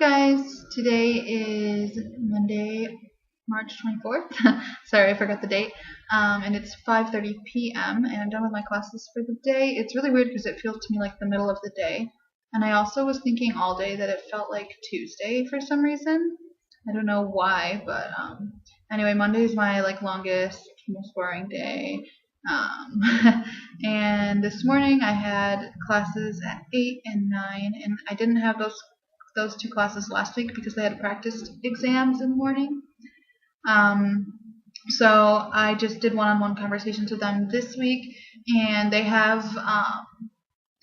Guys, today is Monday, March 24th. Sorry, I forgot the date. And it's 5:30 p.m. and I'm done with my classes for the day. It's really weird because it feels to me like the middle of the day. And I also was thinking all day that it felt like Tuesday for some reason. I don't know why, but anyway, Monday is my longest, most boring day. And this morning I had classes at 8 and 9, and I didn't have those two classes last week because they had practice exams in the morning. So I just did one-on-one conversations with them this week, and they have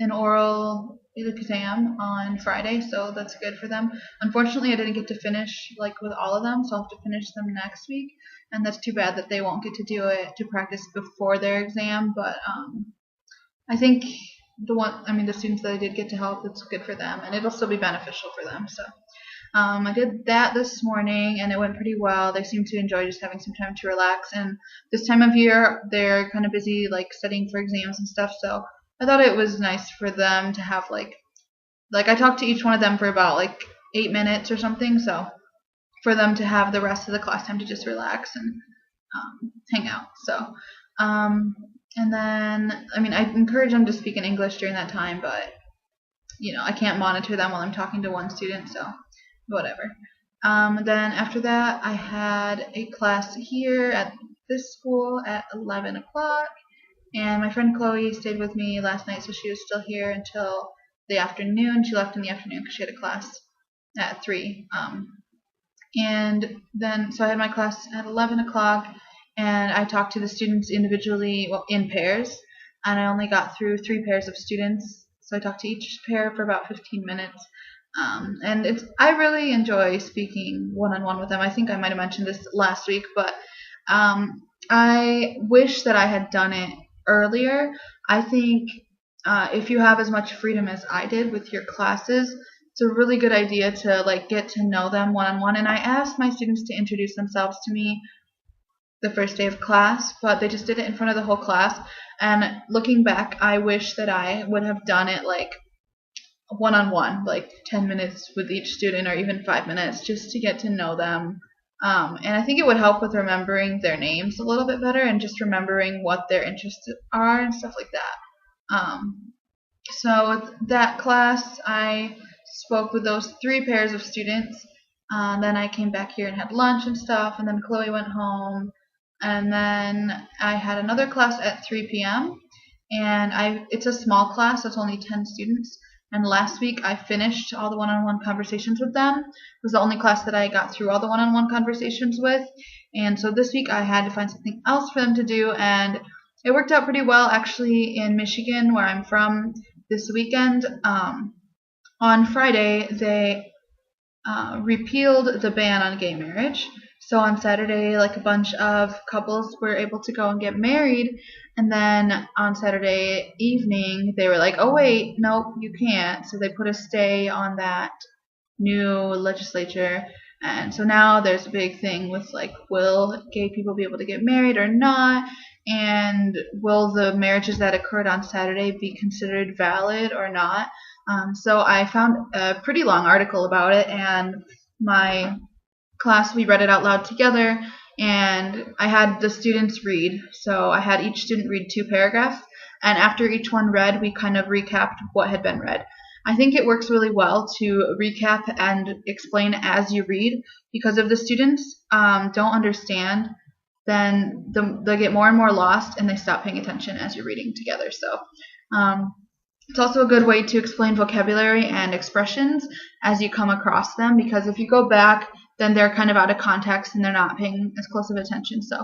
an oral exam on Friday, so that's good for them. Unfortunately, I didn't get to finish with all of them, so I'll have to finish them next week, and that's too bad that they won't get to do it to practice before their exam. But I think the students that I did get to help, it's good for them, and it'll still be beneficial for them. So I did that this morning, and it went pretty well. They seem to enjoy just having some time to relax, and this time of year, they're kind of busy studying for exams and stuff, so I thought it was nice for them to have I talked to each one of them for about 8 minutes or something, so for them to have the rest of the class time to just relax and hang out. So and then I encourage them to speak in English during that time, but I can't monitor them while I'm talking to one student, so whatever. Then after that, I had a class here at this school at 11 o'clock. And my friend Chloe stayed with me last night, so she was still here until the afternoon. She left in the afternoon because she had a class at 3. And then, so I had my class at 11 o'clock, and I talked to the students individually, in pairs, and I only got through 3 pairs of students. So I talked to each pair for about 15 minutes. And I really enjoy speaking one-on-one with them. I think I might have mentioned this last week, but I wish that I had done it earlier. I think if you have as much freedom as I did with your classes, it's a really good idea to get to know them one-on-one. And I asked my students to introduce themselves to me the first day of class, but they just did it in front of the whole class. And looking back, I wish that I would have done it one-on-one, 10 minutes with each student, or even 5 minutes, just to get to know them. And I think it would help with remembering their names a little bit better, and just remembering what their interests are and stuff like that. So with that class, I spoke with those 3 pairs of students. Then I came back here and had lunch and stuff, and then Chloe went home. And then I had another class at 3 p.m. And it's a small class, so it's only 10 students. And last week I finished all the one-on-one conversations with them. It was the only class that I got through all the one-on-one conversations with. And so this week I had to find something else for them to do, and it worked out pretty well actually in Michigan, where I'm from, this weekend. On Friday they repealed the ban on gay marriage. So on Saturday, a bunch of couples were able to go and get married, and then on Saturday evening, they were like, oh wait, nope, you can't. So they put a stay on that new legislature, and so now there's a big thing with will gay people be able to get married or not, and will the marriages that occurred on Saturday be considered valid or not. So I found a pretty long article about it, and my class, we read it out loud together, and I had the students read. So I had each student read 2 paragraphs, and after each one read, we kind of recapped what had been read. I think it works really well to recap and explain as you read, because if the students don't understand, then they get more and more lost, and they stop paying attention as you're reading together. So it's also a good way to explain vocabulary and expressions as you come across them, because if you go back, then they're kind of out of context and they're not paying as close of attention. So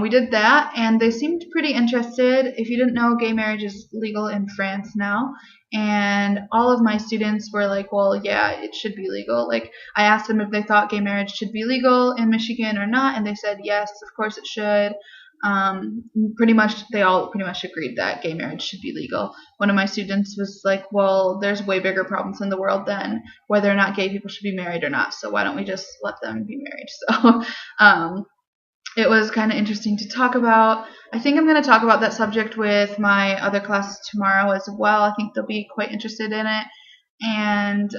we did that, and they seemed pretty interested. If you didn't know, gay marriage is legal in France now, and all of my students were like, well, yeah, it should be legal. I asked them if they thought gay marriage should be legal in Michigan or not, and they said yes, of course it should. They all pretty much agreed that gay marriage should be legal. One of my students was like, well, there's way bigger problems in the world than whether or not gay people should be married or not, so why don't we just let them be married? So it was kind of interesting to talk about. I think I'm going to talk about that subject with my other classes tomorrow as well. I think they'll be quite interested in it. And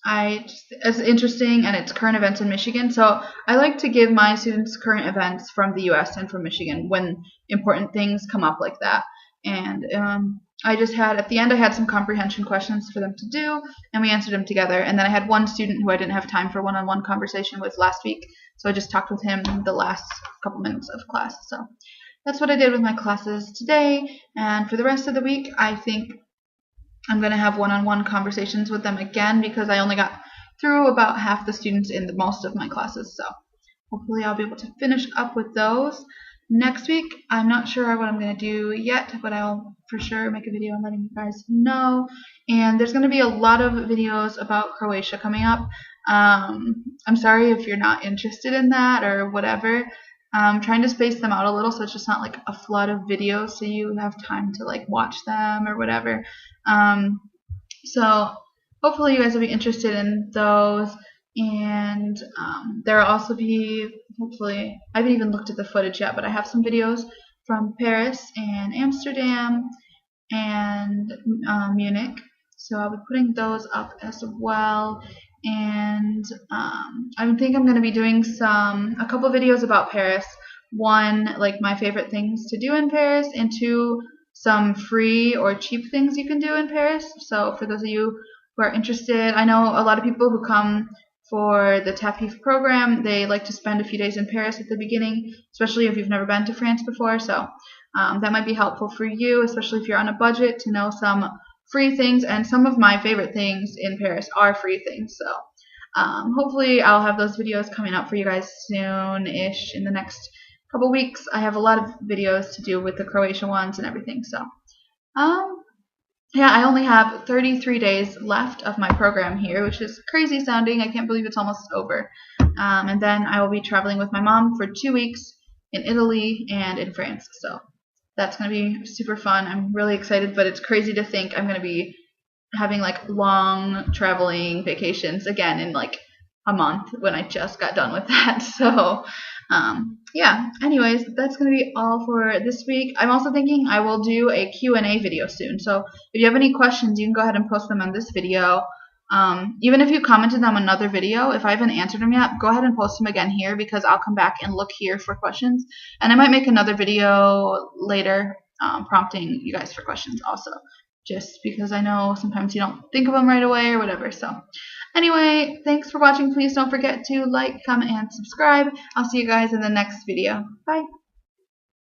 it's interesting, and it's current events in Michigan. So I like to give my students current events from the U.S. and from Michigan when important things come up like that. And I just had, at the end, I had some comprehension questions for them to do, and we answered them together. And then I had one student who I didn't have time for one-on-one conversation with last week, so I just talked with him the last couple minutes of class. So that's what I did with my classes today. And for the rest of the week, I think I'm going to have one-on-one conversations with them again, because I only got through about half the students in most of my classes. So hopefully I'll be able to finish up with those. Next week, I'm not sure what I'm going to do yet, but I'll for sure make a video and letting you guys know. And there's going to be a lot of videos about Croatia coming up. I'm sorry if you're not interested in that or whatever. I'm trying to space them out a little so it's just not like a flood of videos, so you have time to like watch them or whatever. So hopefully you guys will be interested in those. And there will also be, hopefully, I haven't even looked at the footage yet, but I have some videos from Paris and Amsterdam and Munich. So I'll be putting those up as well. And I think I'm going to be doing a couple videos about Paris. One, like my favorite things to do in Paris, and two, some free or cheap things you can do in Paris. So for those of you who are interested, I know a lot of people who come for the TAPIF program, they like to spend a few days in Paris at the beginning, especially if you've never been to France before. So that might be helpful for you, especially if you're on a budget, to know some free things. And some of my favorite things in Paris are free things. So hopefully I'll have those videos coming up for you guys soon-ish in the next couple weeks. I have a lot of videos to do with the Croatia ones and everything. So yeah, I only have 33 days left of my program here, which is crazy sounding. I can't believe it's almost over. And then I will be traveling with my mom for 2 weeks in Italy and in France. So that's going to be super fun. I'm really excited, but it's crazy to think I'm going to be having like long traveling vacations again in like a month when I just got done with that. So yeah, anyways, that's going to be all for this week. I'm also thinking I will do a Q&A video soon. So if you have any questions, you can go ahead and post them on this video. Even if you commented on another video, if I haven't answered them yet, go ahead and post them again here, because I'll come back and look here for questions. And I might make another video later prompting you guys for questions also, just because I know sometimes you don't think of them right away or whatever. So anyway, thanks for watching. Please don't forget to like, comment, and subscribe. I'll see you guys in the next video. Bye.